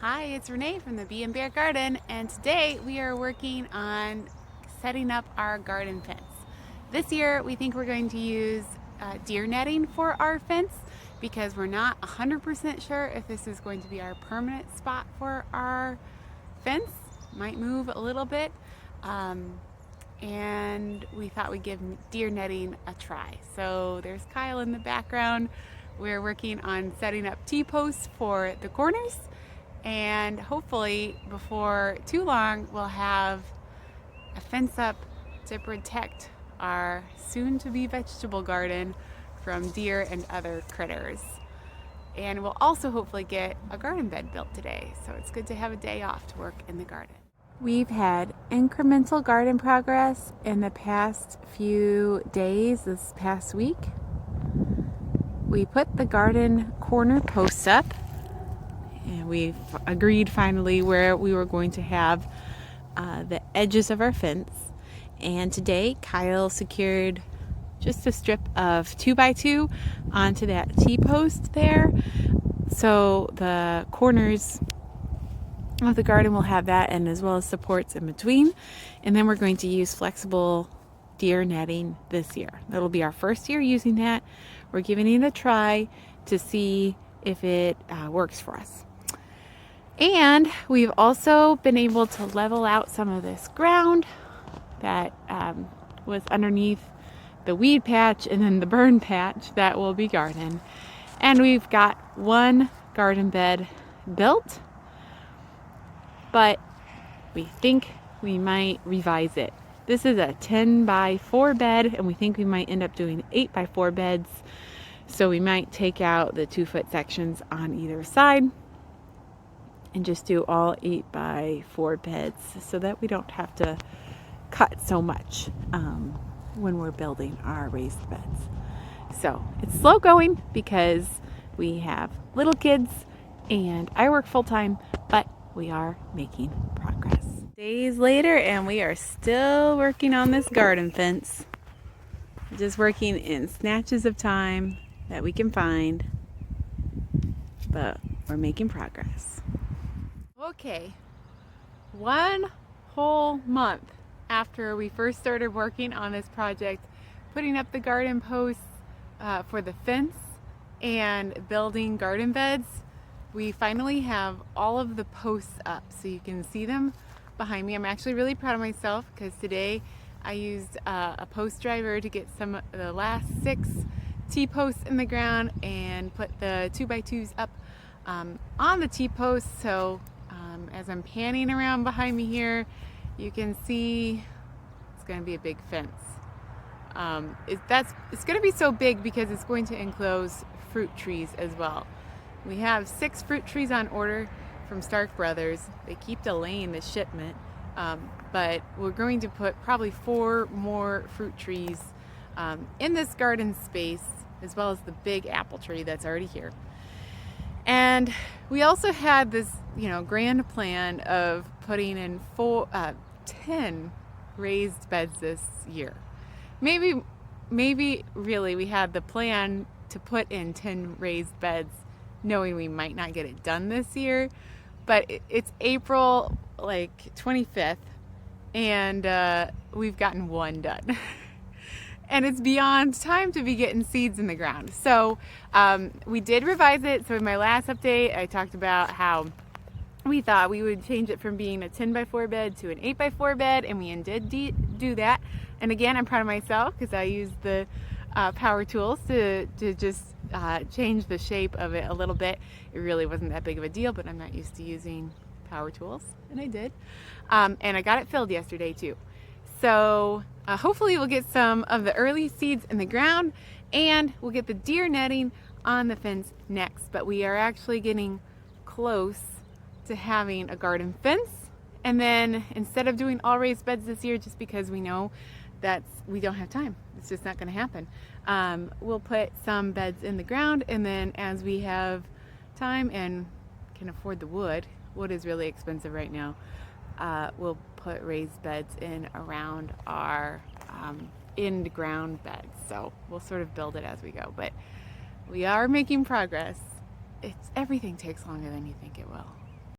Hi, it's Renee from the Bee and Bear Garden, and today we are working on setting up our garden fence. This year we think we're going to use deer netting for our fence because we're not 100% sure if this is going to be our permanent spot for our fence. Might move a little bit, and we thought we'd give deer netting a try. So there's Kyle in the background. We're working on setting up T-posts for the corners, and hopefully before too long we'll have a fence up to protect our soon-to-be vegetable garden from deer and other critters. And we'll also hopefully get a garden bed built today, so it's good to have a day off to work in the garden. We've had incremental garden progress in the past few days, this past week. We put the garden corner posts up, and we've agreed finally where we were going to have the edges of our fence. And today Kyle secured just a strip of 2x2 onto that T-post there, so the corners of the garden will have that, and as well as supports in between. And then we're going to use flexible deer netting this year. That'll be our first year using that. We're giving it a try to see if it works for us. And we've also been able to level out some of this ground that was underneath the weed patch and then the burn patch that will be garden. And we've got one garden bed built, but we think we might revise it. This is a 10x4 bed, and we think we might end up doing 8x4 beds. So we might take out the 2-foot sections on either side and just do all 8x4 beds so that we don't have to cut so much when we're building our raised beds. So it's slow going because we have little kids and I work full-time, but we are making progress. Days later, and we are still working on this garden fence. Just working in snatches of time that we can find, but we're making progress. Okay, one whole month after we first started working on this project, putting up the garden posts for the fence and building garden beds, we finally have all of the posts up so you can see them behind me. I'm actually really proud of myself because today I used a post driver to get some of the last 6 T-posts in the ground and put the 2x2s up on the T-posts. So as I'm panning around behind me here, you can see it's going to be a big fence. It's going to be so big because it's going to enclose fruit trees as well. We have 6 fruit trees on order from Stark Brothers. They keep delaying the shipment, but we're going to put probably 4 more fruit trees in this garden space, as well as the big apple tree that's already here. And we also had this, grand plan of putting in 10 raised beds this year. Maybe really we had the plan to put in 10 raised beds, knowing we might not get it done this year. But it's April 25th, and we've gotten 1 done. And it's beyond time to be getting seeds in the ground. So we did revise it. So in my last update, I talked about how we thought we would change it from being a 10x4 bed to an 8x4 bed, and we did do that. And again, I'm proud of myself because I used the power tools to just change the shape of it a little bit. It really wasn't that big of a deal, but I'm not used to using power tools, and I did. And I got it filled yesterday too. So hopefully we'll get some of the early seeds in the ground, and we'll get the deer netting on the fence next. But we are actually getting close to having a garden fence. And then instead of doing all raised beds this year, just because we know that we don't have time, it's just not going to happen, we'll put some beds in the ground, and then as we have time and can afford the wood is really expensive right now, we'll put raised beds in around our in the ground beds. So we'll sort of build it as we go, but we are making progress. Everything takes longer than you think it will.